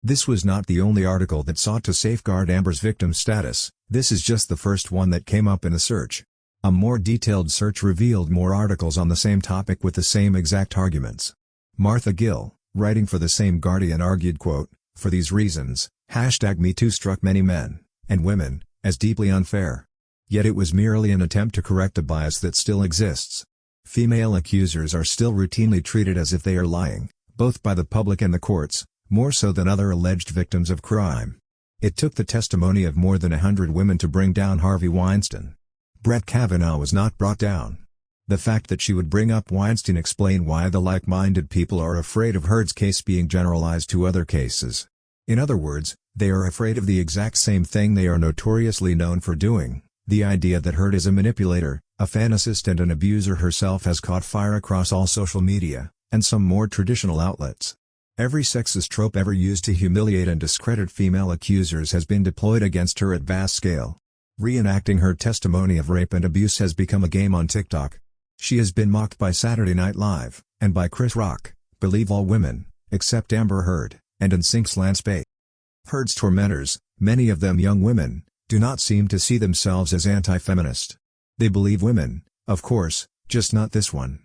This was not the only article that sought to safeguard Amber's victim status, this is just the first one that came up in a search. A more detailed search revealed more articles on the same topic with the same exact arguments. Martha Gill, writing for the same Guardian, argued, quote, "For these reasons, #MeToo struck many men, and women, as deeply unfair. Yet it was merely an attempt to correct a bias that still exists. Female accusers are still routinely treated as if they are lying, both by the public and the courts, more so than other alleged victims of crime. It took the testimony of more than 100 women to bring down Harvey Weinstein. Brett Kavanaugh was not brought down. The fact that she would bring up Weinstein explained why the like-minded people are afraid of Heard's case being generalized to other cases. In other words, they are afraid of the exact same thing they are notoriously known for doing. The idea that Heard is a manipulator, a fantasist and an abuser herself has caught fire across all social media, and some more traditional outlets. Every sexist trope ever used to humiliate and discredit female accusers has been deployed against her at vast scale. Reenacting her testimony of rape and abuse has become a game on TikTok. She has been mocked by Saturday Night Live, and by Chris Rock, Believe All Women, Except Amber Heard, and NSYNC's Lance Bates. Heard's tormentors, many of them young women, do not seem to see themselves as anti-feminist. They believe women, of course, just not this one.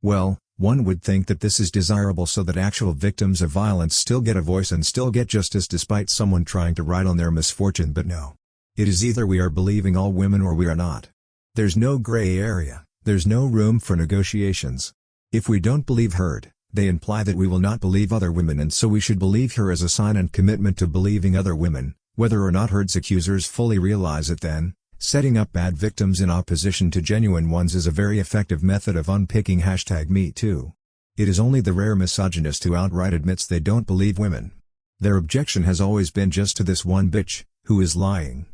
Well, one would think that this is desirable so that actual victims of violence still get a voice and still get justice despite someone trying to write on their misfortune, but no. It is either we are believing all women or we are not. There's no gray area, there's no room for negotiations. If we don't believe Heard, they imply that we will not believe other women, and so we should believe her as a sign and commitment to believing other women, whether or not Heard's accusers fully realize it then. Setting up bad victims in opposition to genuine ones is a very effective method of unpicking #MeToo. It is only the rare misogynist who outright admits they don't believe women. Their objection has always been just to this one bitch, who is lying.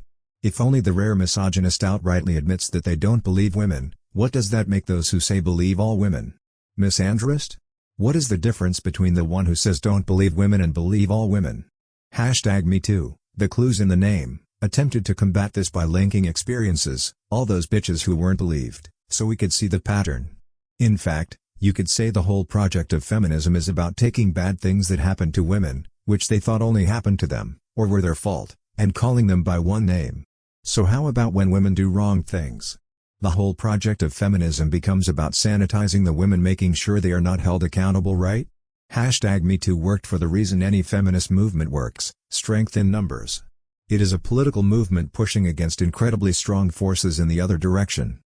If only the rare misogynist outrightly admits that they don't believe women, what does that make those who say believe all women? Misandrist? What is the difference between the one who says don't believe women and believe all women? #MeToo, the clues in the name, attempted to combat this by linking experiences, all those bitches who weren't believed, so we could see the pattern. In fact, you could say the whole project of feminism is about taking bad things that happened to women, which they thought only happened to them, or were their fault, and calling them by one name. So how about when women do wrong things? The whole project of feminism becomes about sanitizing the women, making sure they are not held accountable, right? #MeToo worked for the reason any feminist movement works: strength in numbers. It is a political movement pushing against incredibly strong forces in the other direction.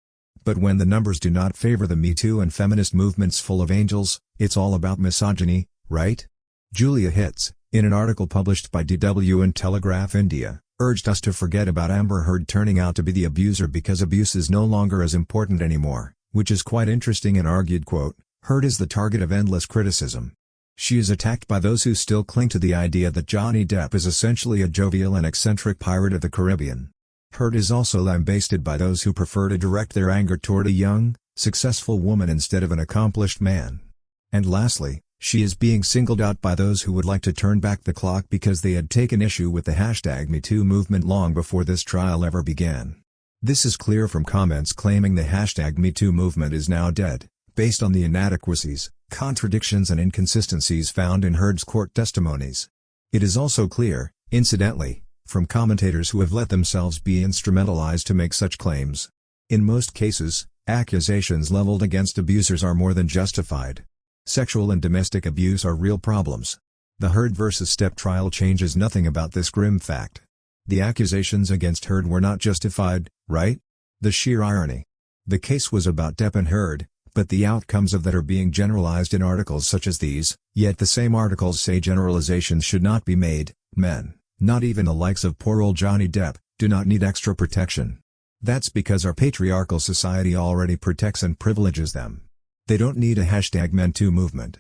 But when the numbers do not favor the Me Too and feminist movements full of angels, it's all about misogyny, right? Julia Hitz, in an article published by DW and Telegraph India, urged us to forget about Amber Heard turning out to be the abuser because abuse is no longer as important anymore, which is quite interesting, and argued, quote, "Heard is the target of endless criticism. She is attacked by those who still cling to the idea that Johnny Depp is essentially a jovial and eccentric pirate of the Caribbean. Heard is also lambasted by those who prefer to direct their anger toward a young, successful woman instead of an accomplished man. And lastly, she is being singled out by those who would like to turn back the clock because they had taken issue with the #MeToo movement long before this trial ever began. This is clear from comments claiming the #MeToo movement is now dead, based on the inadequacies, contradictions and inconsistencies found in Heard's court testimonies. It is also clear, incidentally, from commentators who have let themselves be instrumentalized to make such claims. In most cases, accusations leveled against abusers are more than justified. Sexual and domestic abuse are real problems. The Heard vs. Depp trial changes nothing about this grim fact. The accusations against Heard were not justified, right? The sheer irony. The case was about Depp and Heard, but the outcomes of that are being generalized in articles such as these, yet the same articles say generalizations should not be made. Men, not even the likes of poor old Johnny Depp, do not need extra protection. That's because our patriarchal society already protects and privileges them. They don't need a #MeToo movement.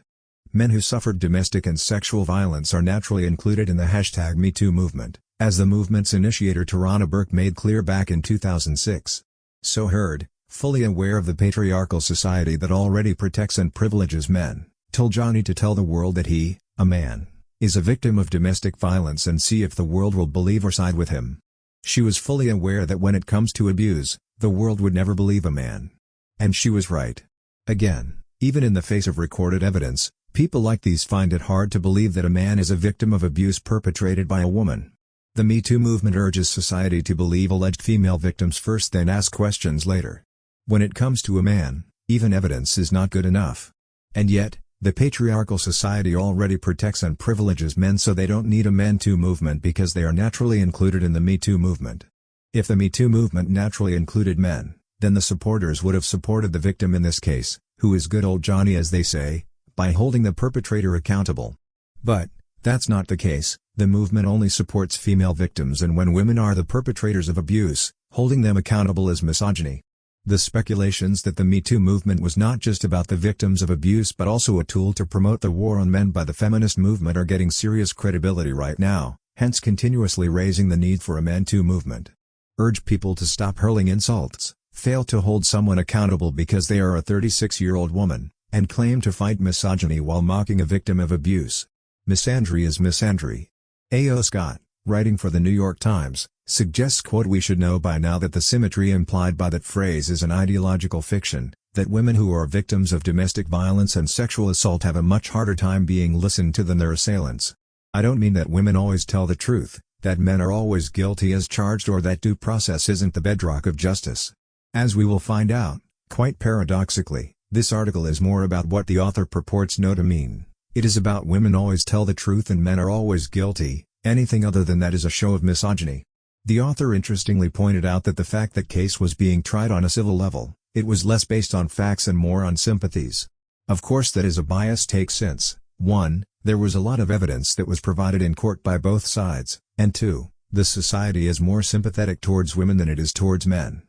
Men who suffered domestic and sexual violence are naturally included in the #MeToo movement, as the movement's initiator Tarana Burke made clear back in 2006. So Heard, fully aware of the patriarchal society that already protects and privileges men, told Johnny to tell the world that he, a man, is a victim of domestic violence and see if the world will believe or side with him. She was fully aware that when it comes to abuse, the world would never believe a man. And she was right. Again, even in the face of recorded evidence, People like these find it hard to believe that a man is a victim of abuse perpetrated by a woman. The Me Too movement urges society to believe alleged female victims first, then ask questions later. When it comes to a man, even evidence is not good enough. And yet, the patriarchal society already protects and privileges men, so they don't need a Men Too movement because they are naturally included in the Me Too movement. If the Me Too movement naturally included men, then the supporters would have supported the victim in this case, who is good old Johnny as they say, by holding the perpetrator accountable. But that's not the case. The movement only supports female victims, and when women are the perpetrators of abuse, holding them accountable is misogyny. The speculations that the Me Too movement was not just about the victims of abuse but also a tool to promote the war on men by the feminist movement are getting serious credibility right now, hence continuously raising the need for a Men Too movement. Urge people to stop hurling insults, fail to hold someone accountable because they are a 36-year-old woman, and claim to fight misogyny while mocking a victim of abuse. Misandry is misandry. A.O. Scott, writing for the New York Times, suggests, quote, "We should know by now that the symmetry implied by that phrase is an ideological fiction, that women who are victims of domestic violence and sexual assault have a much harder time being listened to than their assailants. I don't mean that women always tell the truth, that men are always guilty as charged, or that due process isn't the bedrock of justice. As we will find out, quite paradoxically, this article is more about what the author purports to mean. It is about women always tell the truth and men are always guilty. Anything other than that is a show of misogyny." The author interestingly pointed out that the fact that case was being tried on a civil level, it was less based on facts and more on sympathies. Of course that is a biased take since, 1, there was a lot of evidence that was provided in court by both sides, and 2, the society is more sympathetic towards women than it is towards men.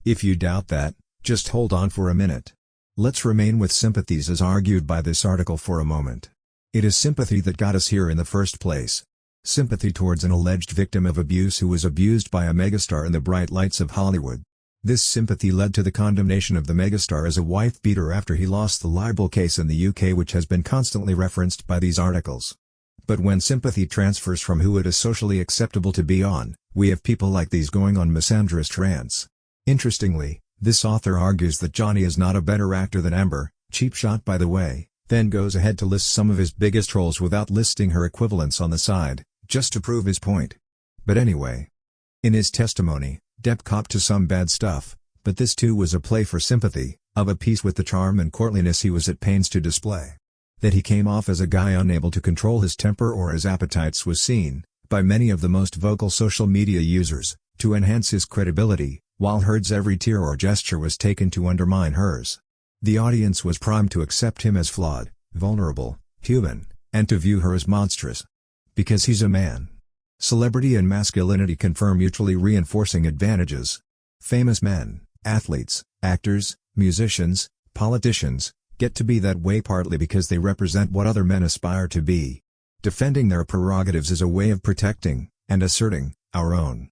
If you doubt that, just hold on for a minute. Let's remain with sympathies as argued by this article for a moment. It is sympathy that got us here in the first place. Sympathy towards an alleged victim of abuse who was abused by a megastar in the bright lights of Hollywood. This sympathy led to the condemnation of the megastar as a wife-beater after he lost the libel case in the UK, which has been constantly referenced by these articles. But when sympathy transfers from who it is socially acceptable to be on, we have people like these going on misandrist rants. Interestingly, this author argues that Johnny is not a better actor than Amber, cheap shot by the way, then goes ahead to list some of his biggest trolls without listing her equivalents on the side, just to prove his point. But anyway. In his testimony, Depp copped to some bad stuff, but this too was a play for sympathy, of a piece with the charm and courtliness he was at pains to display. That he came off as a guy unable to control his temper or his appetites was seen, by many of the most vocal social media users, to enhance his credibility, while Heard's every tear or gesture was taken to undermine hers. The audience was primed to accept him as flawed, vulnerable, human, and to view her as monstrous. Because he's a man. Celebrity and masculinity confer mutually reinforcing advantages. Famous men, athletes, actors, musicians, politicians, get to be that way partly because they represent what other men aspire to be. Defending their prerogatives is a way of protecting, and asserting, our own.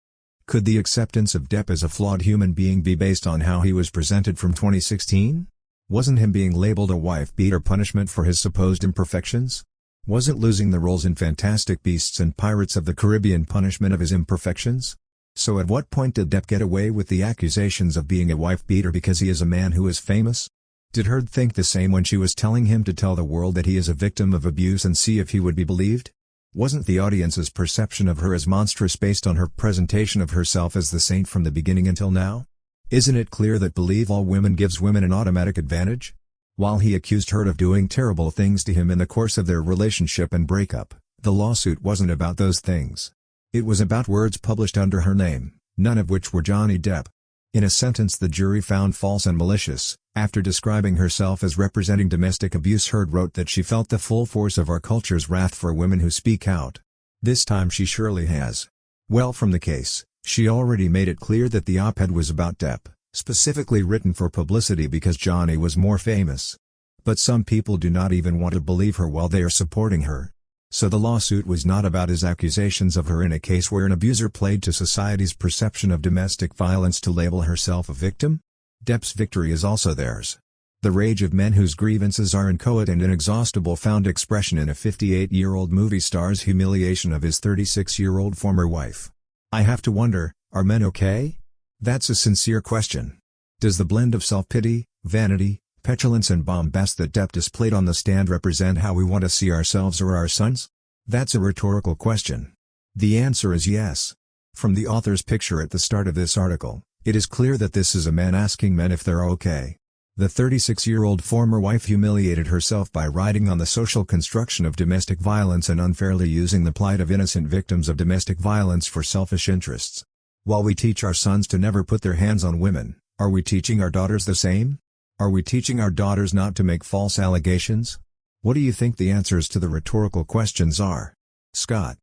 Could the acceptance of Depp as a flawed human being be based on how he was presented from 2016? Wasn't him being labeled a wife-beater punishment for his supposed imperfections? Wasn't losing the roles in Fantastic Beasts and Pirates of the Caribbean punishment of his imperfections? So at what point did Depp get away with the accusations of being a wife-beater because he is a man who is famous? Did Heard think the same when she was telling him to tell the world that he is a victim of abuse and see if he would be believed? Wasn't the audience's perception of her as monstrous based on her presentation of herself as the saint from the beginning until now? Isn't it clear that believe all women gives women an automatic advantage? While he accused Heard of doing terrible things to him in the course of their relationship and breakup, the lawsuit wasn't about those things. It was about words published under her name, none of which were Johnny Depp. In a sentence the jury found false and malicious. After describing herself as representing domestic abuse, Heard wrote that she felt the full force of our culture's wrath for women who speak out. This time she surely has. Well, from the case, she already made it clear that the op-ed was about Depp, specifically written for publicity because Johnny was more famous. But some people do not even want to believe her while they are supporting her. So the lawsuit was not about his accusations of her in a case where an abuser played to society's perception of domestic violence to label herself a victim? Depp's victory is also theirs. The rage of men whose grievances are inchoate and inexhaustible found expression in a 58-year-old movie star's humiliation of his 36-year-old former wife. I have to wonder, are men okay? That's a sincere question. Does the blend of self-pity, vanity, petulance and bombast that Depp displayed on the stand represent how we want to see ourselves or our sons? That's a rhetorical question. The answer is yes. From the author's picture at the start of this article, it is clear that this is a man asking men if they're okay. The 36-year-old former wife humiliated herself by writing on the social construction of domestic violence and unfairly using the plight of innocent victims of domestic violence for selfish interests. While we teach our sons to never put their hands on women, are we teaching our daughters the same? Are we teaching our daughters not to make false allegations? What do you think the answers to the rhetorical questions are? Scott.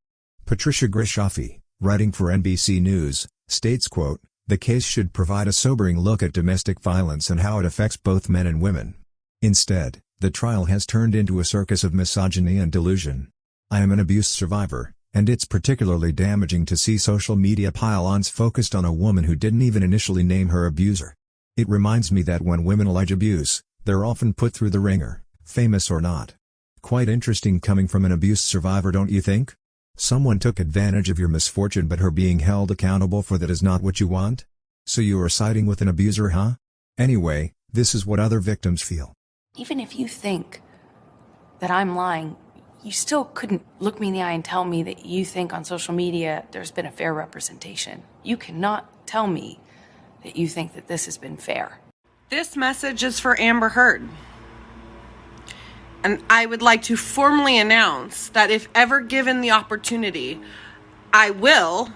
Patricia Grishofi, writing for NBC News, states, quote, "The case should provide a sobering look at domestic violence and how it affects both men and women. Instead, the trial has turned into a circus of misogyny and delusion. I am an abuse survivor, and it's particularly damaging to see social media pile-ons focused on a woman who didn't even initially name her abuser. It reminds me that when women allege abuse, they're often put through the ringer, famous or not. Quite interesting coming from an abuse survivor, don't you think? Someone took advantage of your misfortune, but her being held accountable for that is not what you want? So you are siding with an abuser, huh? Anyway, this is what other victims feel. Even if you think that I'm lying, you still couldn't look me in the eye and tell me that you think on social media there's been a fair representation. You cannot tell me that you think that this has been fair. This message is for Amber Heard. And I would like to formally announce that if ever given the opportunity, I will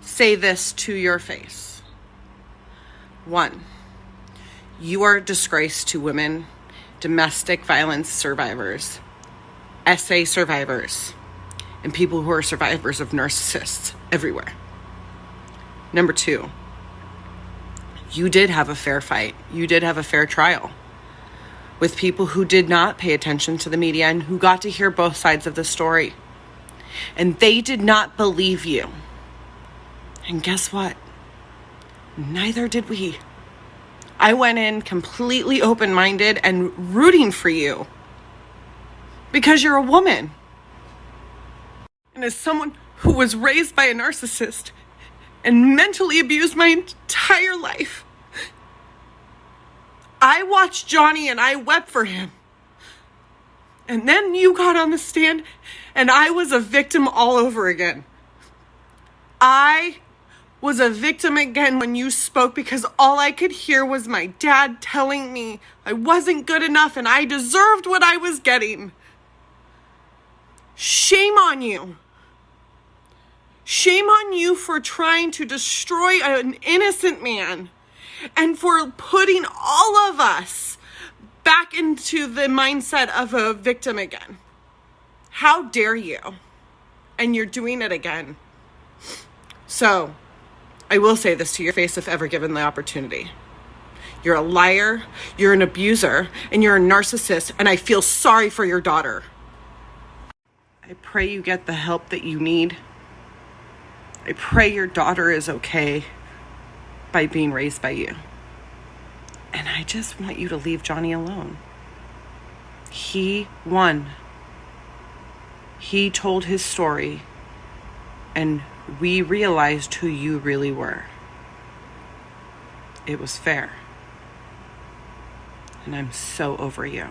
say this to your face. 1, you are a disgrace to women, domestic violence survivors, SA survivors, and people who are survivors of narcissists everywhere. Number 2, you did have a fair fight. You did have a fair trial with people who did not pay attention to the media and who got to hear both sides of the story. And they did not believe you. And guess what? Neither did we. I went in completely open-minded and rooting for you because you're a woman. And as someone who was raised by a narcissist and mentally abused my entire life, I watched Johnny and I wept for him. And then you got on the stand and I was a victim all over again. I was a victim again when you spoke because all I could hear was my dad telling me I wasn't good enough and I deserved what I was getting. Shame on you. Shame on you for trying to destroy an innocent man. And for putting all of us back into the mindset of a victim again. How dare you? And you're doing it again. So, I will say this to your face if ever given the opportunity. You're a liar, you're an abuser, and you're a narcissist, and I feel sorry for your daughter. I pray you get the help that you need. I pray your daughter is okay by being raised by you. And I just want you to leave Johnny alone. He won. He told his story, and we realized who you really were. It was fair. And I'm so over you.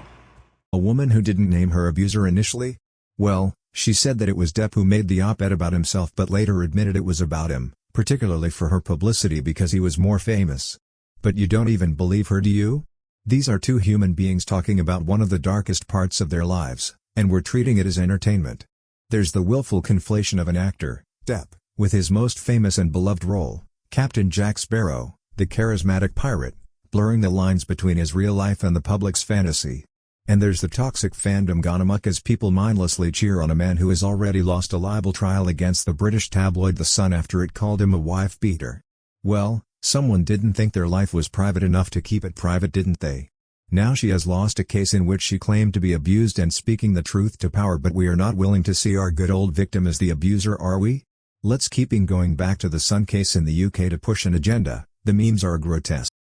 A woman who didn't name her abuser initially? Well, she said that it was Depp who made the op-ed about himself but later admitted it was about him, particularly for her publicity because he was more famous. But you don't even believe her, do you? These are two human beings talking about one of the darkest parts of their lives, and we're treating it as entertainment. There's the willful conflation of an actor, Depp, with his most famous and beloved role, Captain Jack Sparrow, the charismatic pirate, blurring the lines between his real life and the public's fantasy. And there's the toxic fandom gone amok as people mindlessly cheer on a man who has already lost a libel trial against the British tabloid The Sun after it called him a wife-beater. Well, someone didn't think their life was private enough to keep it private, didn't they? Now she has lost a case in which she claimed to be abused and speaking the truth to power, but we are not willing to see our good old victim as the abuser, are we? Let's keep going back to the Sun case in the UK to push an agenda. The memes are grotesque.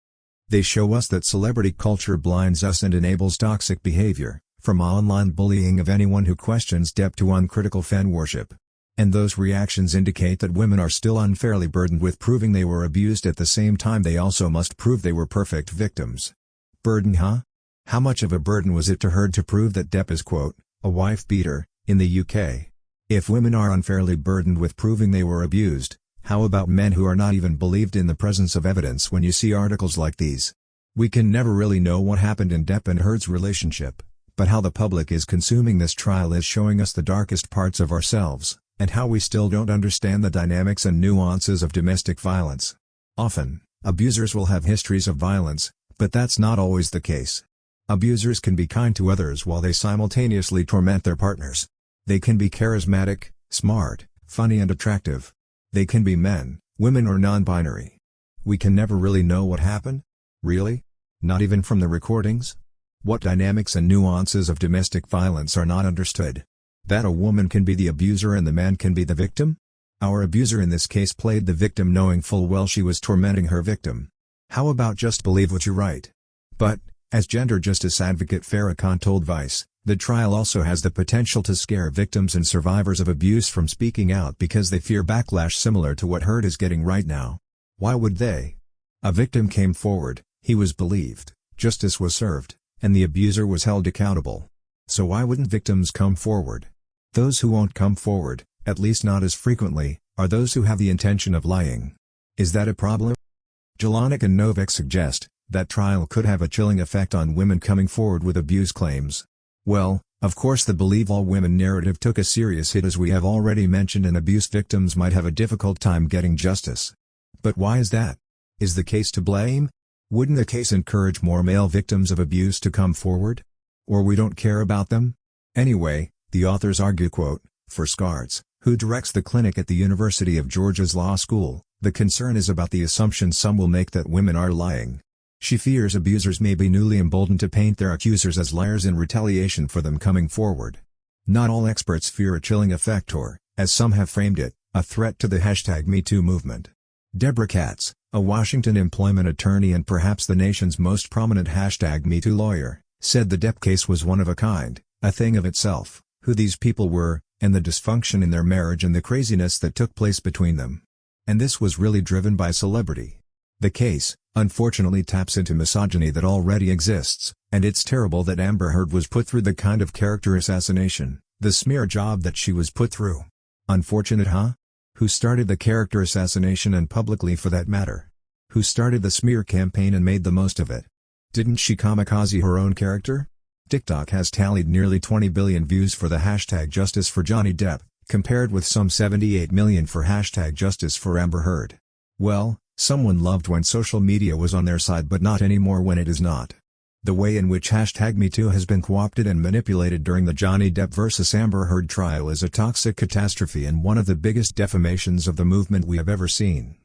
They show us that celebrity culture blinds us and enables toxic behavior, from online bullying of anyone who questions Depp to uncritical fan worship. And those reactions indicate that women are still unfairly burdened with proving they were abused. At the same time, they also must prove they were perfect victims. Burden, huh? How much of a burden was it to Heard to prove that Depp is quote, a wife beater, in the UK? If women are unfairly burdened with proving they were abused, how about men who are not even believed in the presence of evidence when you see articles like these? We can never really know what happened in Depp and Heard's relationship, but how the public is consuming this trial is showing us the darkest parts of ourselves, and how we still don't understand the dynamics and nuances of domestic violence. Often, abusers will have histories of violence, but that's not always the case. Abusers can be kind to others while they simultaneously torment their partners. They can be charismatic, smart, funny and attractive. They can be men, women or non-binary. We can never really know what happened? Really? Not even from the recordings? What dynamics and nuances of domestic violence are not understood? That a woman can be the abuser and the man can be the victim? Our abuser in this case played the victim knowing full well she was tormenting her victim. How about just believe what you write? But, as gender justice advocate Farah Khan told Vice, the trial also has the potential to scare victims and survivors of abuse from speaking out because they fear backlash similar to what Heard is getting right now. Why would they? A victim came forward, he was believed, justice was served, and the abuser was held accountable. So why wouldn't victims come forward? Those who won't come forward, at least not as frequently, are those who have the intention of lying. Is that a problem? Jelinek and Novak suggest that trial could have a chilling effect on women coming forward with abuse claims. Well, of course the believe all women narrative took a serious hit, as we have already mentioned, and abuse victims might have a difficult time getting justice. But why is that? Is the case to blame? Wouldn't the case encourage more male victims of abuse to come forward? Or we don't care about them? Anyway, the authors argue quote, for Scards, who directs the clinic at the University of Georgia's Law School, the concern is about the assumption some will make that women are lying. She fears abusers may be newly emboldened to paint their accusers as liars in retaliation for them coming forward. Not all experts fear a chilling effect or, as some have framed it, a threat to the #MeToo movement. Deborah Katz, a Washington employment attorney and perhaps the nation's most prominent #MeToo lawyer, said the Depp case was one of a kind, a thing of itself, who these people were, and the dysfunction in their marriage and the craziness that took place between them. And this was really driven by celebrity. The case, unfortunately, taps into misogyny that already exists, and it's terrible that Amber Heard was put through the kind of character assassination, the smear job that she was put through. Unfortunate, huh? Who started the character assassination, and publicly for that matter? Who started the smear campaign and made the most of it? Didn't she kamikaze her own character? TikTok has tallied nearly 20 billion views for the #Justice for Johnny Depp, compared with some 78 million for #Justice for Amber Heard. Well, someone loved when social media was on their side, but not anymore when it is not. The way in which #MeToo has been co-opted and manipulated during the Johnny Depp vs. Amber Heard trial is a toxic catastrophe and one of the biggest defamations of the movement we have ever seen.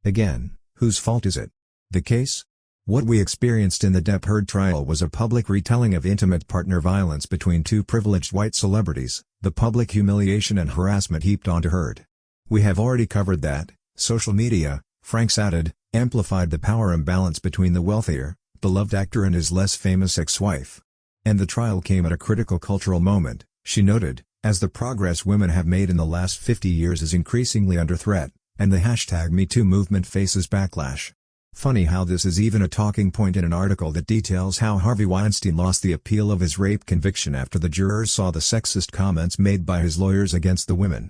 Again, whose fault is it? The case? What we experienced in the Depp-Heard trial was a public retelling of intimate partner violence between two privileged white celebrities, the public humiliation and harassment heaped onto Heard. We have already covered that. Social media, Franks added, amplified the power imbalance between the wealthier, beloved actor and his less famous ex-wife. And the trial came at a critical cultural moment, she noted, as the progress women have made in the last 50 years is increasingly under threat, and the #MeToo movement faces backlash. Funny how this is even a talking point in an article that details how Harvey Weinstein lost the appeal of his rape conviction after the jurors saw the sexist comments made by his lawyers against the women.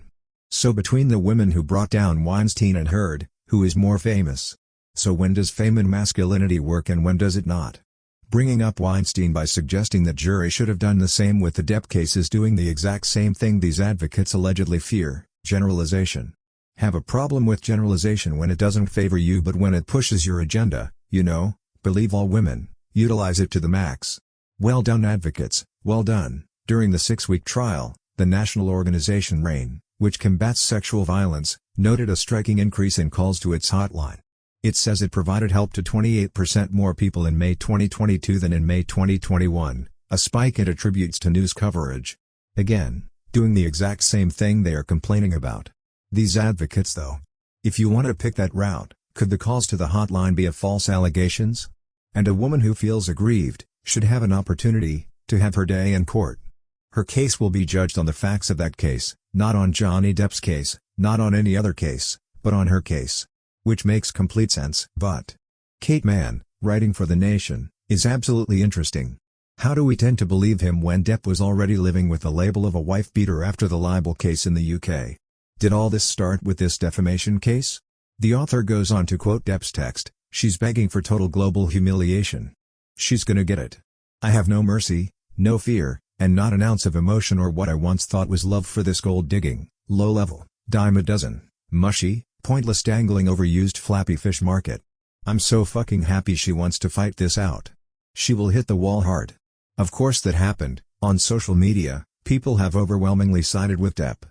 So between the women who brought down Weinstein and Heard, who is more famous? So when does fame and masculinity work and when does it not? Bringing up Weinstein by suggesting that jury should have done the same with the Depp case is doing the exact same thing these advocates allegedly fear: generalization. Have a problem with generalization when it doesn't favor you, but when it pushes your agenda, believe all women, utilize it to the max. Well done, advocates, well done. During the 6-week trial, the national organization RAIN, which combats sexual violence, noted a striking increase in calls to its hotline. It says it provided help to 28% more people in May 2022 than in May 2021, a spike it attributes to news coverage. Again, doing the exact same thing they are complaining about. These advocates though. If you want to pick that route, could the calls to the hotline be of false allegations? And a woman who feels aggrieved, should have an opportunity, to have her day in court. Her case will be judged on the facts of that case, not on Johnny Depp's case, not on any other case, but on her case. Which makes complete sense. But Kate Mann, writing for The Nation, is absolutely interesting. How do we tend to believe him when Depp was already living with the label of a wife-beater after the libel case in the UK? Did all this start with this defamation case? The author goes on to quote Depp's text, "She's begging for total global humiliation. She's gonna get it. I have no mercy, no fear, and not an ounce of emotion or what I once thought was love for this gold-digging, low-level, dime-a-dozen, mushy, pointless dangling overused flappy fish market. I'm so fucking happy she wants to fight this out. She will hit the wall hard." Of course that happened. On social media, people have overwhelmingly sided with Depp.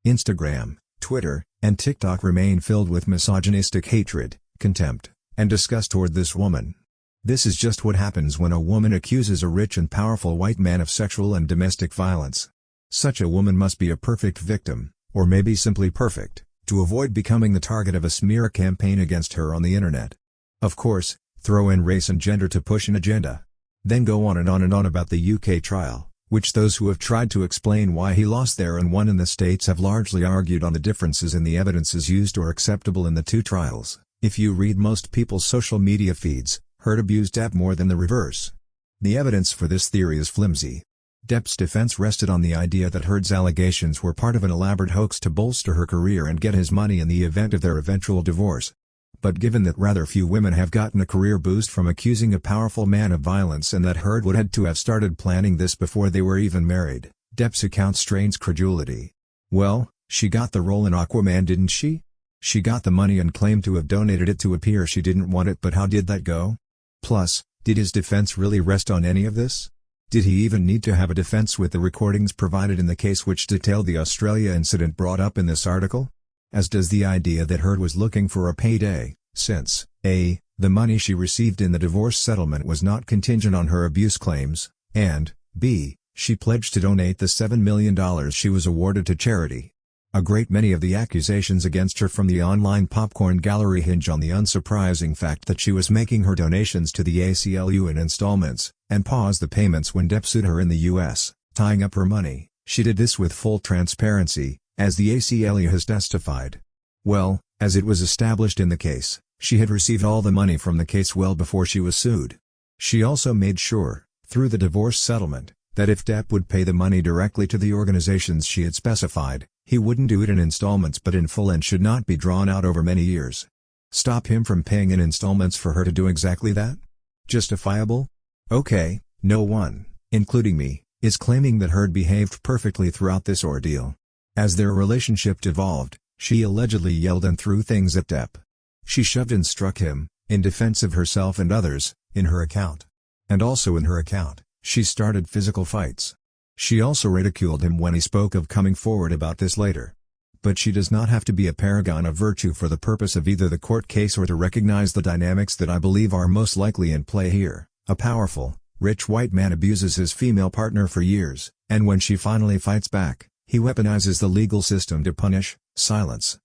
Instagram, Twitter, and TikTok remain filled with misogynistic hatred, contempt, and disgust toward this woman. This is just what happens when a woman accuses a rich and powerful white man of sexual and domestic violence. Such a woman must be a perfect victim, or maybe simply perfect, to avoid becoming the target of a smear campaign against her on the internet. Of course, throw in race and gender to push an agenda. Then go on and on and on about the UK trial, which those who have tried to explain why he lost there and won in the States have largely argued on the differences in the evidences used or acceptable in the two trials. If you read most people's social media feeds, Heard abused Depp more than the reverse. The evidence for this theory is flimsy. Depp's defense rested on the idea that Heard's allegations were part of an elaborate hoax to bolster her career and get his money in the event of their eventual divorce. But given that rather few women have gotten a career boost from accusing a powerful man of violence and that Heard would had to have started planning this before they were even married, Depp's account strains credulity. Well, she got the role in Aquaman, didn't she? She got the money and claimed to have donated it to appear she didn't want it, but how did that go? Plus, did his defense really rest on any of this? Did he even need to have a defense with the recordings provided in the case which detailed the Australia incident brought up in this article? As does the idea that Heard was looking for a payday, since, A, the money she received in the divorce settlement was not contingent on her abuse claims, and, B, she pledged to donate the $7 million she was awarded to charity. A great many of the accusations against her from the online popcorn gallery hinge on the unsurprising fact that she was making her donations to the ACLU in installments, and paused the payments when Depp sued her in the US, tying up her money. She did this with full transparency, as the ACLU has testified. Well, as it was established in the case, she had received all the money from the case well before she was sued. She also made sure, through the divorce settlement, that if Depp would pay the money directly to the organizations she had specified, he wouldn't do it in installments but in full and should not be drawn out over many years. Stop him from paying in installments for her to do exactly that? Justifiable? Okay, no one, including me, is claiming that Heard behaved perfectly throughout this ordeal. As their relationship devolved, she allegedly yelled and threw things at Depp. She shoved and struck him, in defense of herself and others, in her account. And also in her account, she started physical fights. She also ridiculed him when he spoke of coming forward about this later. But she does not have to be a paragon of virtue for the purpose of either the court case or to recognize the dynamics that I believe are most likely in play here. A powerful, rich white man abuses his female partner for years, and when she finally fights back, he weaponizes the legal system to punish, silence,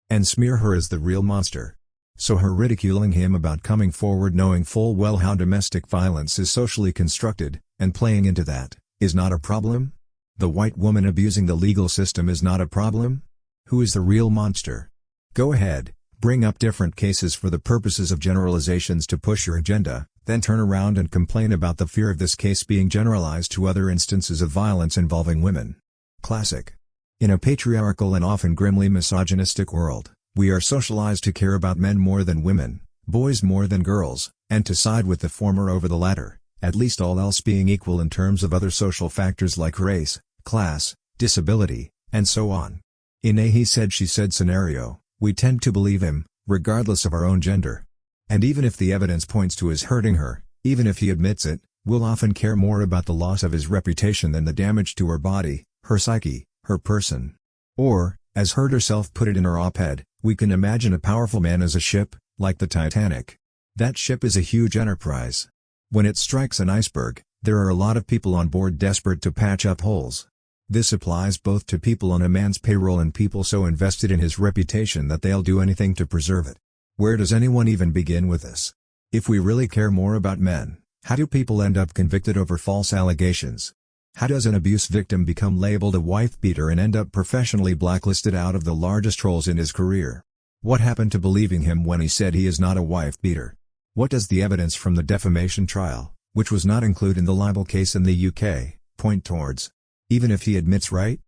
and smear her as the real monster. So her ridiculing him about coming forward knowing full well how domestic violence is socially constructed, and playing into that, is not a problem? The white woman abusing the legal system is not a problem? Who is the real monster? Go ahead, bring up different cases for the purposes of generalizations to push your agenda, then turn around and complain about the fear of this case being generalized to other instances of violence involving women. Classic. In a patriarchal and often grimly misogynistic world, we are socialized to care about men more than women, boys more than girls, and to side with the former over the latter, at least all else being equal in terms of other social factors like race, class, disability, and so on. In a he said she said scenario, we tend to believe him, regardless of our own gender. And even if the evidence points to his hurting her, even if he admits it, we'll often care more about the loss of his reputation than the damage to her body, her psyche, her person. Or, as Heard herself put it in her op-ed, we can imagine a powerful man as a ship, like the Titanic. That ship is a huge enterprise. When it strikes an iceberg, there are a lot of people on board desperate to patch up holes. This applies both to people on a man's payroll and people so invested in his reputation that they'll do anything to preserve it. Where does anyone even begin with this? If we really care more about men, how do people end up convicted over false allegations? How does an abuse victim become labeled a wife-beater and end up professionally blacklisted out of the largest roles in his career? What happened to believing him when he said he is not a wife-beater? What does the evidence from the defamation trial, which was not included in the libel case in the UK, point towards. Even if he admits, right?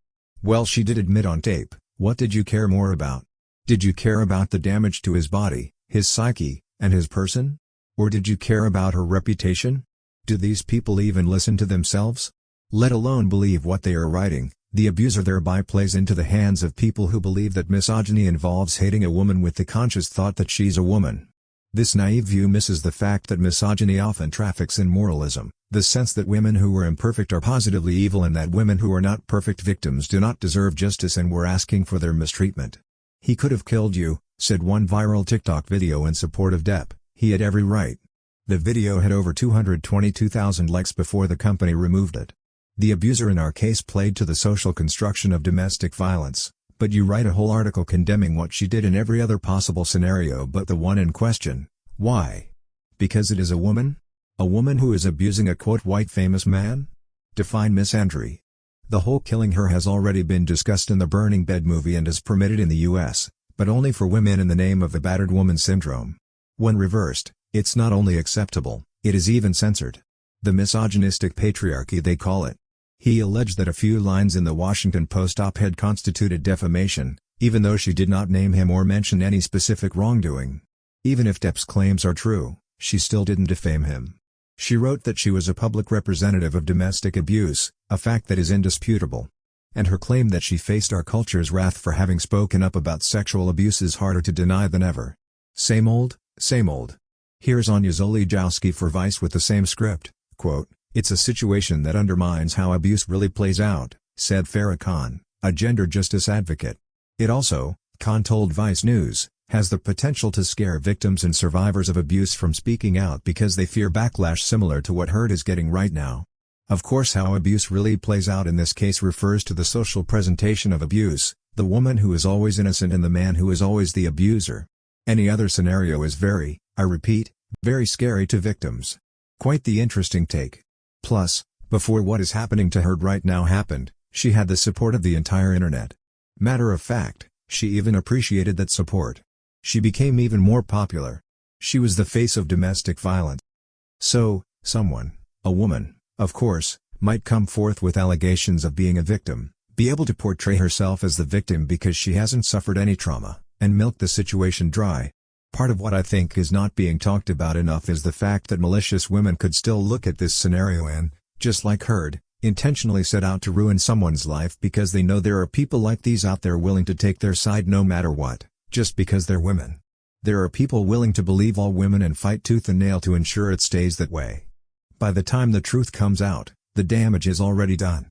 Well, she did admit on tape. What did you care more about? Did you care about the damage to his body, his psyche, and his person? Or did you care about her reputation? Do these people even listen to themselves? Let alone believe what they are writing. The abuser thereby plays into the hands of people who believe that misogyny involves hating a woman with the conscious thought that she's a woman. This naive view misses the fact that misogyny often traffics in moralism, the sense that women who are imperfect are positively evil and that women who are not perfect victims do not deserve justice and were asking for their mistreatment. He could have killed you, said one viral TikTok video in support of Depp. He had every right. The video had over 222,000 likes before the company removed it. The abuser in our case played to the social construction of domestic violence, but you write a whole article condemning what she did in every other possible scenario but the one in question. Why? Because it is a woman? A woman who is abusing a quote white famous man? Define misandry. The whole killing her has already been discussed in the Burning Bed movie and is permitted in the US, but only for women in the name of the battered woman syndrome. When reversed, it's not only acceptable, it is even censored. The misogynistic patriarchy they call it. He alleged that a few lines in the Washington Post op-ed constituted defamation, even though she did not name him or mention any specific wrongdoing. Even if Depp's claims are true, she still didn't defame him. She wrote that she was a public representative of domestic abuse, a fact that is indisputable. And her claim that she faced our culture's wrath for having spoken up about sexual abuse is harder to deny than ever. Same old, same old. Here's Anya Zolejowski for Vice with the same script, quote, "It's a situation that undermines how abuse really plays out," said Farah Khan, a gender justice advocate. It also, Khan told Vice News, has the potential to scare victims and survivors of abuse from speaking out because they fear backlash similar to what Heard is getting right now. Of course, how abuse really plays out in this case refers to the social presentation of abuse, the woman who is always innocent and the man who is always the abuser. Any other scenario is very, I repeat, very scary to victims. Quite the interesting take. Plus, before what is happening to Heard right now happened, she had the support of the entire internet. Matter of fact, she even appreciated that support. She became even more popular. She was the face of domestic violence. So, someone, a woman, of course, might come forth with allegations of being a victim, be able to portray herself as the victim because she hasn't suffered any trauma, and milk the situation dry. Part of what I think is not being talked about enough is the fact that malicious women could still look at this scenario and, just like Heard, intentionally set out to ruin someone's life because they know there are people like these out there willing to take their side no matter what, just because they're women. There are people willing to believe all women and fight tooth and nail to ensure it stays that way. By the time the truth comes out, the damage is already done.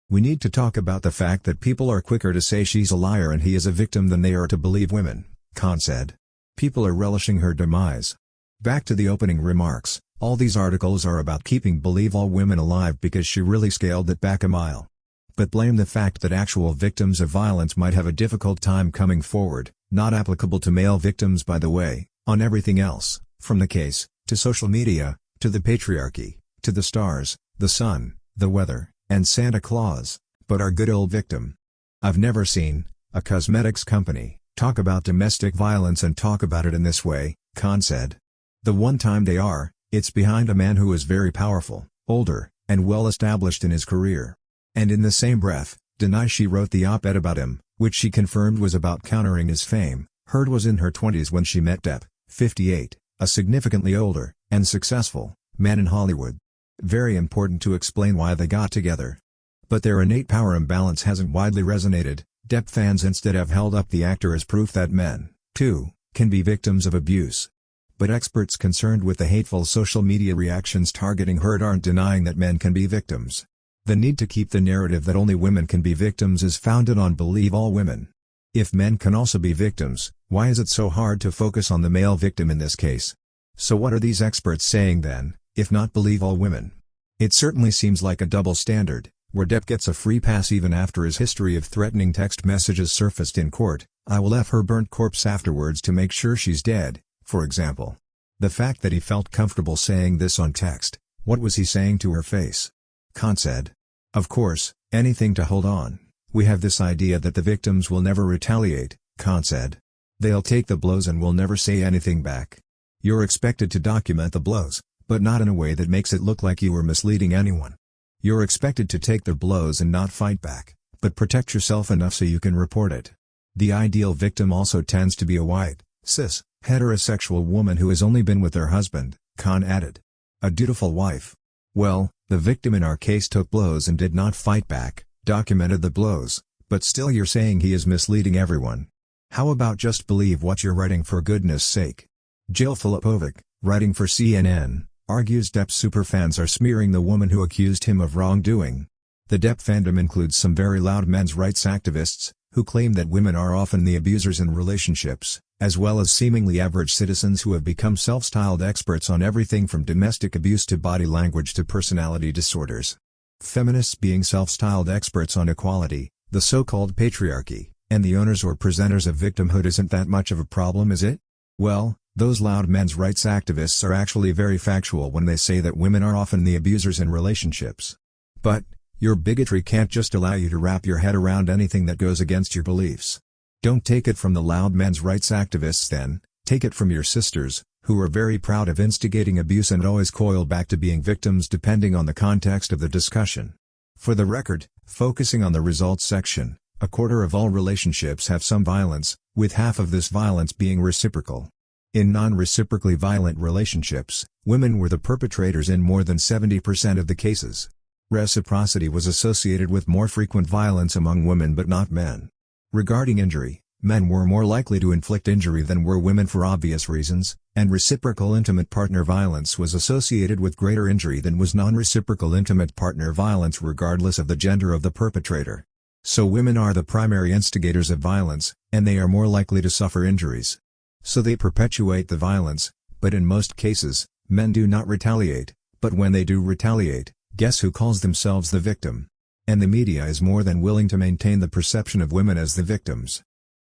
We need to talk about the fact that people are quicker to say she's a liar and he is a victim than they are to believe women, Khan said. People are relishing her demise. Back to the opening remarks, all these articles are about keeping believe all women alive because she really scaled it back a mile. But blame the fact that actual victims of violence might have a difficult time coming forward, not applicable to male victims by the way, on everything else, from the case, to social media, to the patriarchy, to the stars, the sun, the weather, and Santa Claus, but our good old victim. I've never seen a cosmetics company talk about domestic violence and talk about it in this way, Khan said. The one time they are, it's behind a man who is very powerful, older, and well established in his career. And in the same breath, deny she wrote the op-ed about him, which she confirmed was about countering his fame. Heard was in her 20s when she met Depp, 58, a significantly older, and successful, man in Hollywood. Very important to explain why they got together. But their innate power imbalance hasn't widely resonated. Depp fans instead have held up the actor as proof that men, too, can be victims of abuse. But experts concerned with the hateful social media reactions targeting Heard aren't denying that men can be victims. The need to keep the narrative that only women can be victims is founded on believe all women. If men can also be victims, why is it so hard to focus on the male victim in this case? So what are these experts saying then, if not believe all women? It certainly seems like a double standard, where Depp gets a free pass even after his history of threatening text messages surfaced in court. "I will F her burnt corpse afterwards to make sure she's dead," for example. The fact that he felt comfortable saying this on text, what was he saying to her face? Khan said. Of course, anything to hold on. We have this idea that the victims will never retaliate, Khan said. They'll take the blows and will never say anything back. You're expected to document the blows, but not in a way that makes it look like you were misleading anyone. You're expected to take the blows and not fight back, but protect yourself enough so you can report it. The ideal victim also tends to be a white, cis, heterosexual woman who has only been with her husband, Khan added. A dutiful wife. Well, the victim in our case took blows and did not fight back, documented the blows, but still you're saying he is misleading everyone. How about just believe what you're writing for goodness sake? Jill Filipovic, writing for CNN, argues Depp's superfans are smearing the woman who accused him of wrongdoing. The Depp fandom includes some very loud men's rights activists, who claim that women are often the abusers in relationships, as well as seemingly average citizens who have become self-styled experts on everything from domestic abuse to body language to personality disorders. Feminists being self-styled experts on equality, the so-called patriarchy, and the owners or presenters of victimhood isn't that much of a problem, is it? Well, those loud men's rights activists are actually very factual when they say that women are often the abusers in relationships. But, your bigotry can't just allow you to wrap your head around anything that goes against your beliefs. Don't take it from the loud men's rights activists then, take it from your sisters, who are very proud of instigating abuse and always coil back to being victims depending on the context of the discussion. For the record, focusing on the results section, a quarter of all relationships have some violence, with half of this violence being reciprocal. In non-reciprocally violent relationships, women were the perpetrators in more than 70% of the cases. Reciprocity was associated with more frequent violence among women but not men. Regarding injury, men were more likely to inflict injury than were women for obvious reasons, and reciprocal intimate partner violence was associated with greater injury than was non-reciprocal intimate partner violence regardless of the gender of the perpetrator. So women are the primary instigators of violence, and they are more likely to suffer injuries. So they perpetuate the violence, but in most cases, men do not retaliate, but when they do retaliate, guess who calls themselves the victim? And the media is more than willing to maintain the perception of women as the victims.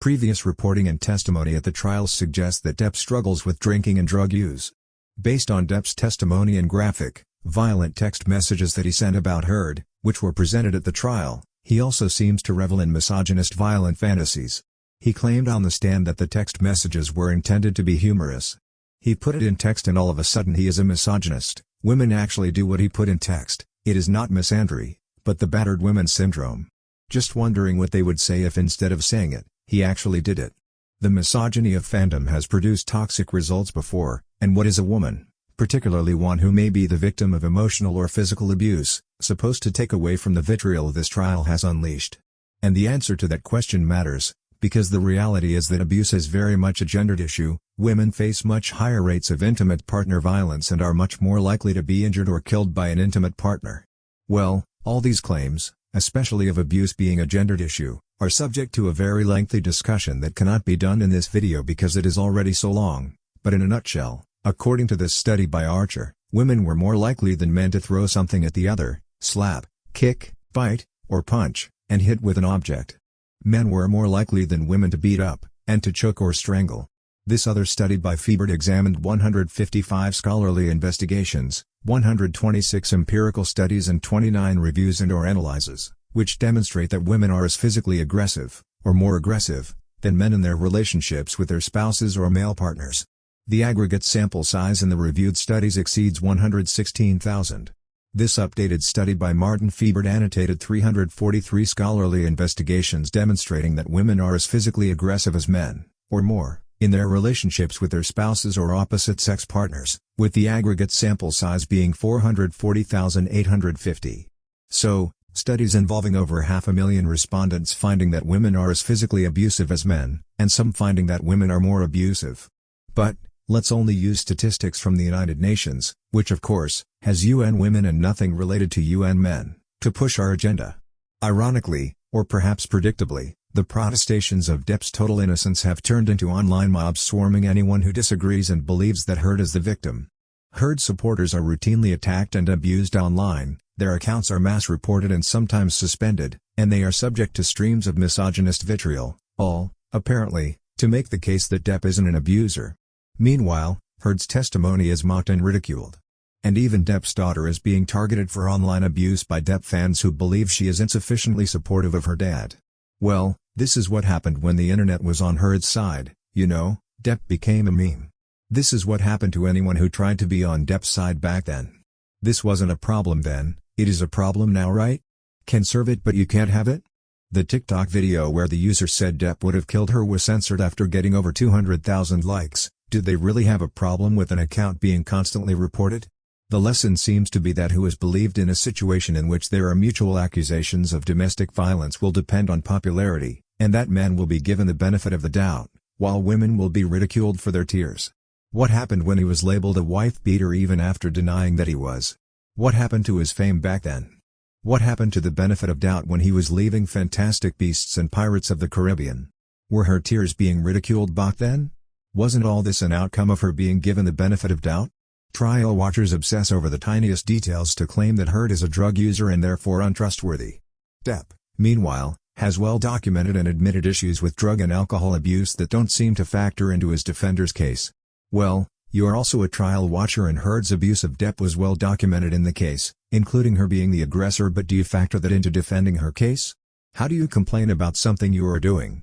Previous reporting and testimony at the trials suggest that Depp struggles with drinking and drug use. Based on Depp's testimony and graphic, violent text messages that he sent about Heard, which were presented at the trial, he also seems to revel in misogynist violent fantasies. He claimed on the stand that the text messages were intended to be humorous. He put it in text and all of a sudden he is a misogynist. Women actually do what he put in text. It is not misandry, but the battered women syndrome. Just wondering what they would say if instead of saying it, he actually did it. The misogyny of fandom has produced toxic results before, and what is a woman, particularly one who may be the victim of emotional or physical abuse, supposed to take away from the vitriol this trial has unleashed? And the answer to that question matters, because the reality is that abuse is very much a gendered issue. Women face much higher rates of intimate partner violence and are much more likely to be injured or killed by an intimate partner. Well, all these claims, especially of abuse being a gendered issue, are subject to a very lengthy discussion that cannot be done in this video because it is already so long, but in a nutshell, according to this study by Archer, women were more likely than men to throw something at the other, slap, kick, bite, or punch, and hit with an object. Men were more likely than women to beat up, and to choke or strangle. This other study by Depp-Heard examined 155 scholarly investigations, 126 empirical studies and 29 reviews and/or analyses, which demonstrate that women are as physically aggressive, or more aggressive, than men in their relationships with their spouses or male partners. The aggregate sample size in the reviewed studies exceeds 116,000. This updated study by Depp-Heard annotated 343 scholarly investigations demonstrating that women are as physically aggressive as men, or more, in their relationships with their spouses or opposite-sex partners, with the aggregate sample size being 440,850. So, studies involving over 500,000 respondents finding that women are as physically abusive as men, and some finding that women are more abusive. But, let's only use statistics from the United Nations, which of course, has UN women and nothing related to UN men, to push our agenda. Ironically, or perhaps predictably, the protestations of Depp's total innocence have turned into online mobs swarming anyone who disagrees and believes that Heard is the victim. Heard supporters are routinely attacked and abused online, their accounts are mass reported and sometimes suspended, and they are subject to streams of misogynist vitriol, all, apparently, to make the case that Depp isn't an abuser. Meanwhile, Heard's testimony is mocked and ridiculed. And even Depp's daughter is being targeted for online abuse by Depp fans who believe she is insufficiently supportive of her dad. Well, this is what happened when the internet was on Heard's side, you know, Depp became a meme. This is what happened to anyone who tried to be on Depp's side back then. This wasn't a problem then, it is a problem now, right? Can serve it but you can't have it? The TikTok video where the user said Depp would have killed her was censored after getting over 200,000 likes. Did they really have a problem with an account being constantly reported? The lesson seems to be that who is believed in a situation in which there are mutual accusations of domestic violence will depend on popularity, and that men will be given the benefit of the doubt, while women will be ridiculed for their tears. What happened when he was labeled a wife-beater even after denying that he was? What happened to his fame back then? What happened to the benefit of doubt when he was leaving Fantastic Beasts and Pirates of the Caribbean? Were her tears being ridiculed back then? Wasn't all this an outcome of her being given the benefit of doubt? Trial watchers obsess over the tiniest details to claim that Heard is a drug user and therefore untrustworthy. Depp, meanwhile, has well-documented and admitted issues with drug and alcohol abuse that don't seem to factor into his defender's case. Well, you're also a trial watcher and Heard's abuse of Depp was well documented in the case, including her being the aggressor, but do you factor that into defending her case? How do you complain about something you are doing?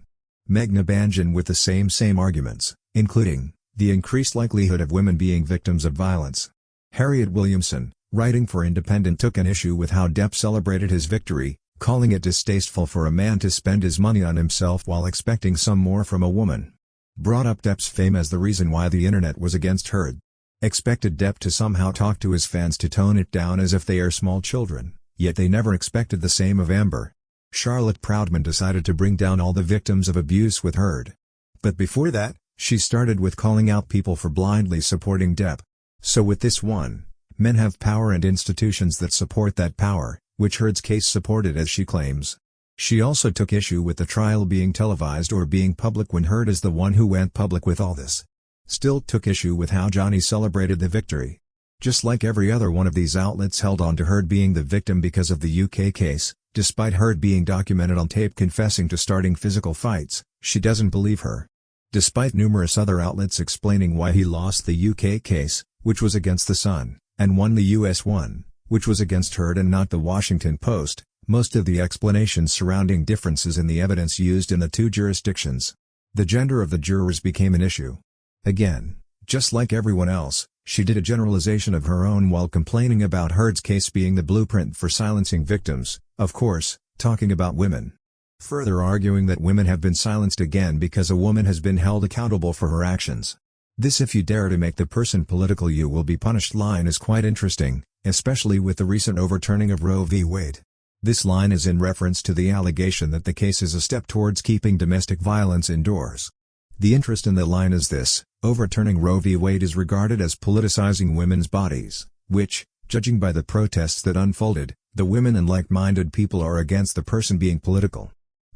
Meghna Banjan with the same arguments, including the increased likelihood of women being victims of violence. Harriet Williamson, writing for Independent, took an issue with how Depp celebrated his victory, calling it distasteful for a man to spend his money on himself while expecting some more from a woman. Brought up Depp's fame as the reason why the internet was against Heard. Expected Depp to somehow talk to his fans to tone it down as if they are small children, yet they never expected the same of Amber. Charlotte Proudman decided to bring down all the victims of abuse with Heard. But before that, she started with calling out people for blindly supporting Depp. So with this one, men have power and institutions that support that power, which Heard's case supported as she claims. She also took issue with the trial being televised or being public when Heard is the one who went public with all this. Still took issue with how Johnny celebrated the victory. Just like every other one of these outlets held on to Heard being the victim because of the UK case, despite Heard being documented on tape confessing to starting physical fights, she doesn't believe her. Despite numerous other outlets explaining why he lost the UK case, which was against The Sun, and won the US one, which was against Heard and not the Washington Post, most of the explanations surrounding differences in the evidence used in the two jurisdictions. The gender of the jurors became an issue. Again, just like everyone else, she did a generalization of her own while complaining about Heard's case being the blueprint for silencing victims, of course, talking about women. Further arguing that women have been silenced again because a woman has been held accountable for her actions. This "if you dare to make the person political you will be punished" line is quite interesting, especially with the recent overturning of Roe v. Wade. This line is in reference to the allegation that the case is a step towards keeping domestic violence indoors. The interest in the line is this: overturning Roe v. Wade is regarded as politicizing women's bodies, which, judging by the protests that unfolded, the women and like-minded people are against the person being political.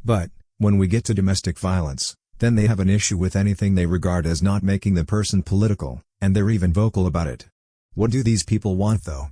But, when we get to domestic violence, then they have an issue with anything they regard as not making the person political, and they're even vocal about it. What do these people want though?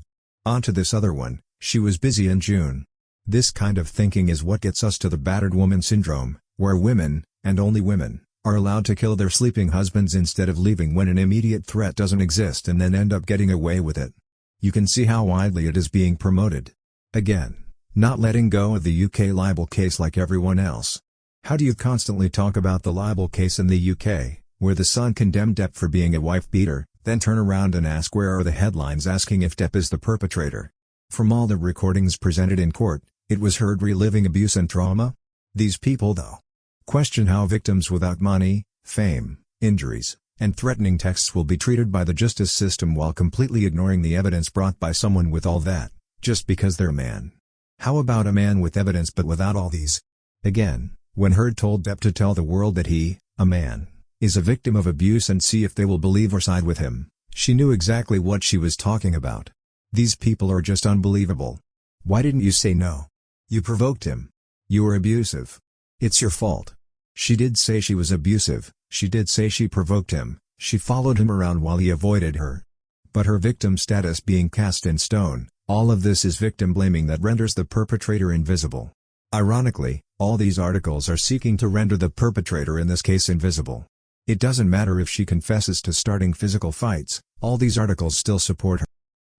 On to this other one: she was busy in June. This kind of thinking is what gets us to the battered woman syndrome, where women, and only women, are allowed to kill their sleeping husbands instead of leaving when an immediate threat doesn't exist and then end up getting away with it. You can see how widely it is being promoted. Again, not letting go of the UK libel case like everyone else. How do you constantly talk about the libel case in the UK, where The Sun condemned Depp for being a wife-beater, then turn around and ask where are the headlines asking if Depp is the perpetrator? From all the recordings presented in court, it was Heard reliving abuse and trauma? These people though question how victims without money, fame, injuries, and threatening texts will be treated by the justice system while completely ignoring the evidence brought by someone with all that, just because they're a man. How about a man with evidence but without all these? Again, when Heard told Depp to tell the world that he, a man, is a victim of abuse and see if they will believe or side with him, she knew exactly what she was talking about. These people are just unbelievable. Why didn't you say no? You provoked him. You were abusive. It's your fault. She did say she was abusive, she did say she provoked him, she followed him around while he avoided her. But her victim status being cast in stone, all of this is victim blaming that renders the perpetrator invisible. Ironically, all these articles are seeking to render the perpetrator in this case invisible. It doesn't matter if she confesses to starting physical fights, all these articles still support her.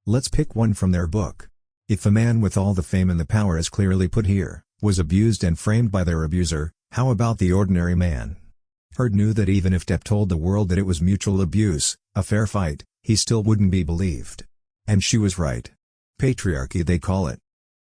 Let's pick one from their book. If a man with all the fame and the power as clearly put here, was abused and framed by their abuser, how about the ordinary man? Heard knew that even if Depp told the world that it was mutual abuse, A fair fight, he still wouldn't be believed. And she was right. Patriarchy they call it.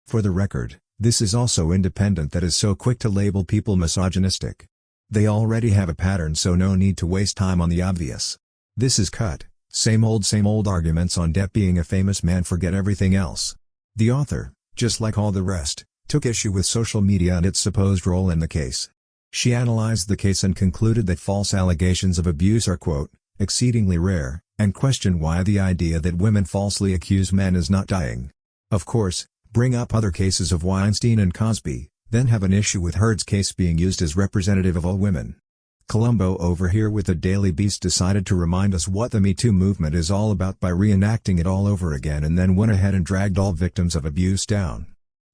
For the record, this is also independent that is so quick to label people misogynistic. They already have a pattern, so no need to waste time on the obvious. This is cut, same old arguments on Depp being a famous man, forget everything else. The author, just like all the rest, took issue with social media and its supposed role in the case. She analyzed the case and concluded that false allegations of abuse are, quote, exceedingly rare, and questioned why the idea that women falsely accuse men is not dying. Of course, bring up other cases of Weinstein and Cosby, then have an issue with Heard's case being used as representative of all women. Columbo over here with the Daily Beast decided to remind us what the Me Too movement is all about by reenacting it all over again, and then went ahead and dragged all victims of abuse down.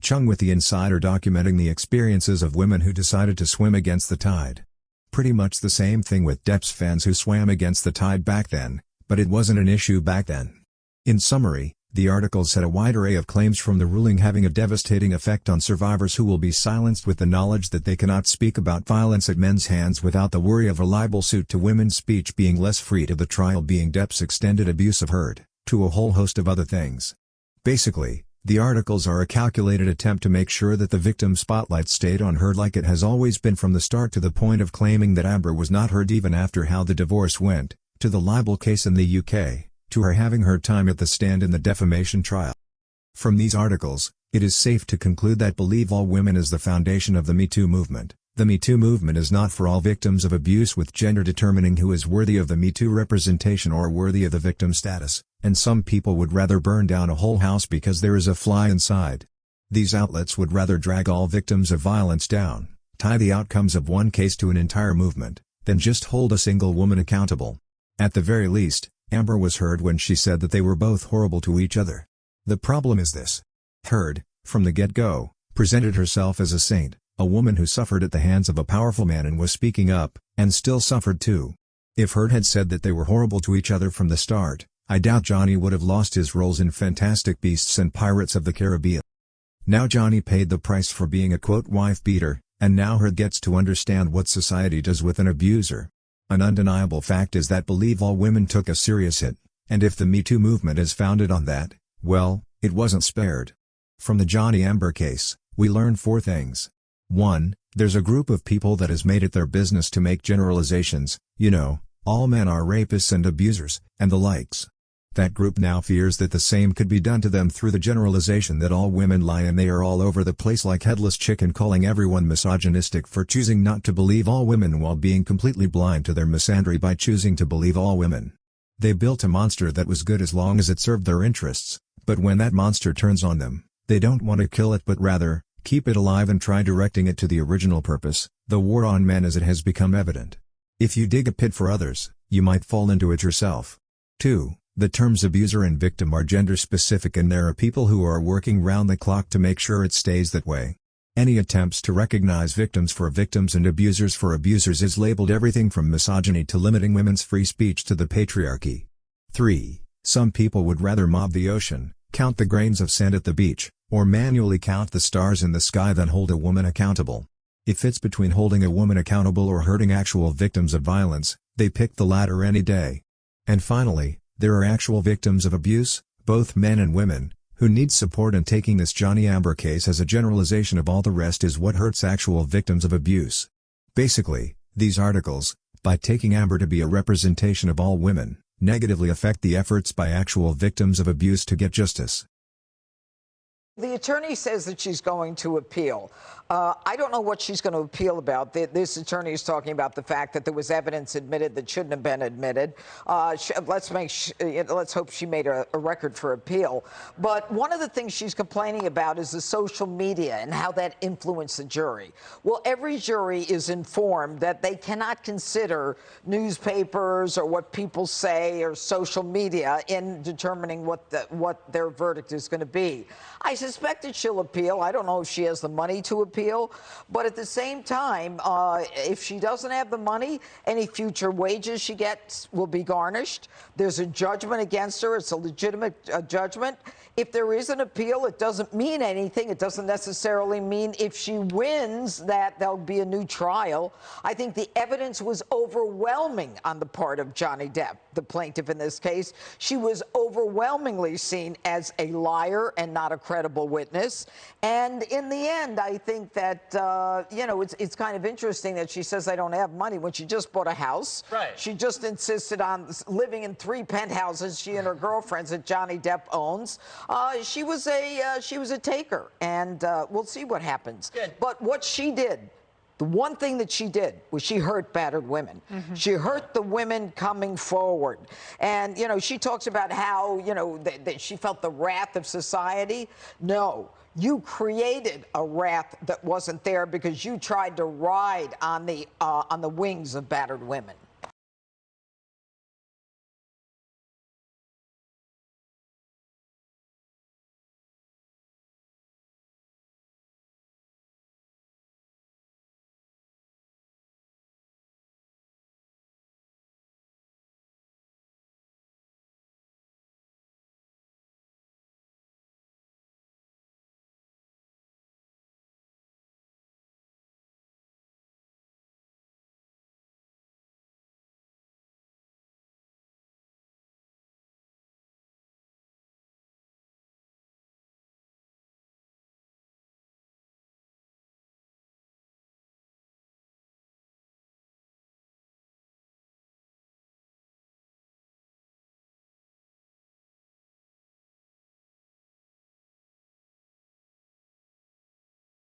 Chung with the Insider documenting the experiences of women who decided to swim against the tide. Pretty much the same thing with Depp's fans who swam against the tide back then, but it wasn't an issue back then. In summary, the article said a wide array of claims from the ruling having a devastating effect on survivors who will be silenced with the knowledge that they cannot speak about violence at men's hands without the worry of a libel suit, to women's speech being less free, to the trial being Depp's extended abuse of Heard, to a whole host of other things. Basically, the articles are a calculated attempt to make sure that the victim spotlight stayed on Heard like it has always been from the start, to the point of claiming that Amber was not heard even after how the divorce went, to the libel case in the UK, to her having her time at the stand in the defamation trial. From these articles, it is safe to conclude that believe all women is the foundation of the Me Too movement. The Me Too movement is not for all victims of abuse, with gender determining who is worthy of the Me Too representation or worthy of the victim status, and some people would rather burn down a whole house because there is a fly inside. These outlets would rather drag all victims of violence down, tie the outcomes of one case to an entire movement, than just hold a single woman accountable. At the very least, Amber was heard when she said that they were both horrible to each other. The problem is this. Heard, from the get-go, presented herself as a saint, a woman who suffered at the hands of a powerful man and was speaking up, and still suffered too. If Heard had said that they were horrible to each other from the start, I doubt Johnny would have lost his roles in Fantastic Beasts and Pirates of the Caribbean. Now Johnny paid the price for being a quote wife beater, and now Heard gets to understand what society does with an abuser. An undeniable fact is that believe all women took a serious hit, and if the Me Too movement is founded on that, well, it wasn't spared. From the Johnny Amber case, we learn 4 things. 1. There's a group of people that has made it their business to make generalizations, all men are rapists and abusers, and the likes. That group now fears that the same could be done to them through the generalization that all women lie and they are all over the place like headless chicken, calling everyone misogynistic for choosing not to believe all women while being completely blind to their misandry by choosing to believe all women. They built a monster that was good as long as it served their interests, but when that monster turns on them, they don't want to kill it but rather, keep it alive and try directing it to the original purpose, the war on men, as it has become evident. If you dig a pit for others, you might fall into it yourself. 2. The terms abuser and victim are gender specific, and there are people who are working round the clock to make sure it stays that way. Any attempts to recognize victims for victims and abusers for abusers is labeled everything from misogyny to limiting women's free speech to the patriarchy. 3. Some people would rather mob the ocean, count the grains of sand at the beach, or manually count the stars in the sky than hold a woman accountable. If it's between holding a woman accountable or hurting actual victims of violence, they pick the latter any day. And finally, there are actual victims of abuse, both men and women, who need support, and taking this Johnny Amber case as a generalization of all the rest is what hurts actual victims of abuse. Basically, these articles, by taking Amber to be a representation of all women, negatively affect the efforts by actual victims of abuse to get justice. The attorney says that she's going to appeal. I don't know what she's going to appeal about. This attorney is talking about the fact that there was evidence admitted that shouldn't have been admitted. Let's hope she made a record for appeal. But one of the things she's complaining about is the social media and how that influenced the jury. Well, every jury is informed that they cannot consider newspapers or what people say or social media in determining what their verdict is going to be. I suspect that she'll appeal. I don't know if she has the money to appeal. But at the same time, if she doesn't have the money, any future wages she gets will be garnished. There's a judgment against her. It's a legitimate judgment. If there is an appeal, it doesn't mean anything. It doesn't necessarily mean if she wins that there'll be a new trial. I think the evidence was overwhelming on the part of Johnny Depp, the plaintiff in this case. She was overwhelmingly seen as a liar and not a credible witness. And in the end, I think that, you know, it's kind of interesting that she says, I don't have money, when she just bought a house. Right. She just insisted on living in 3 penthouses she and her girlfriends that Johnny Depp owns. She was a taker, and we'll see what happens. Good. But what she did, the one thing that she did was she hurt battered women. She hurt the women coming forward. And, you know, she talks about how, you know, that she felt the wrath of society. No, you created a wrath that wasn't there because you tried to ride on the wings of battered women.